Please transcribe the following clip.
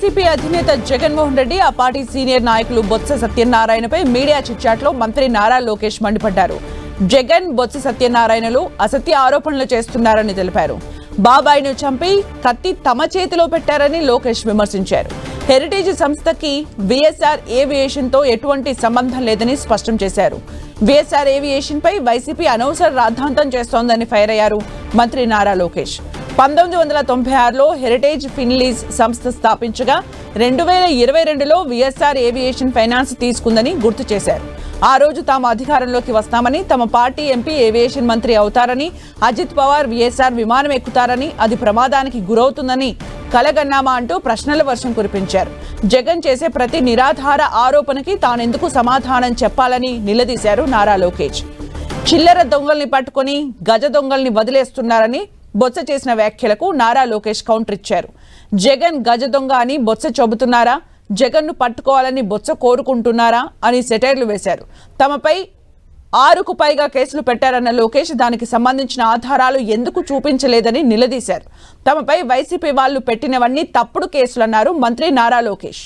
YCP అధినేత జగన్మోహన్ రెడ్డి ఆ party senior నాయకులు బొత్స సత్యనారాయణపై మీడియా చిట్చాట్లో మంత్రి నారా లోకేష్ మండిపడ్డారు. జగన్, బొత్స సత్యనారాయణలు అసత్య ఆరోపణలు చేస్తున్నారని తెలిపారు. బాబాయిను చంపి కత్తి తమ చేతిలో పెట్టారని లోకేష్ విమర్శించారు. హెరిటేజ్ సంస్థకి విఎస్ఆర్ ఏవియేషన్ తో ఎటువంటి సంబంధం లేదని స్పష్టం చేశారు. విఎస్ఆర్ ఏవియేషన్ పై వైసీపీ అనవసర రాద్ధాంతం చేస్తోందని ఫైర్ అయ్యారు మంత్రి నారా లోకేష్. 1996లో హెరిటేజ్ ఫిన్లీజ్ సంస్థ స్థాపించగా 2022లో విఎస్ఆర్ ఏవియేషన్ ఫైనాన్స్ తీసుకుందని గుర్తు చేశారు. ఆ రోజు తాము అధికారంలోకి వస్తామని, తమ పార్టీ ఎంపీ ఏవియేషన్ మంత్రి అవుతారని, అజిత్ పవార్ విఎస్ఆర్ విమానం ఎక్కుతారని, అది ప్రమాదానికి గురవుతుందని కలగన్నామా అంటూ ప్రశ్నల వర్షం కురిపించారు. జగన్ చేసే ప్రతి నిరాధార ఆరోపణకి తానెందుకు సమాధానం చెప్పాలని నిలదీశారు నారా లోకేష్. చిల్లర దొంగల్ని పట్టుకుని గజ దొంగల్ని వదిలేస్తున్నారని బొత్స చేసిన వ్యాఖ్యలకు నారా లోకేష్ కౌంటర్ ఇచ్చారు. జగన్ గజ దొంగ అని బొత్స చెబుతున్నారా? జగన్ను పట్టుకోవాలని బొత్స కోరుకుంటున్నారా అని సెటైర్లు వేశారు. తమపై 6కు పైగా కేసులు పెట్టారన్న లోకేష్ దానికి సంబంధించిన ఆధారాలు ఎందుకు చూపించలేదని నిలదీశారు. తమపై వైసీపీ వాళ్ళు పెట్టినవన్నీ తప్పుడు కేసులన్నారు మంత్రి నారా లోకేష్.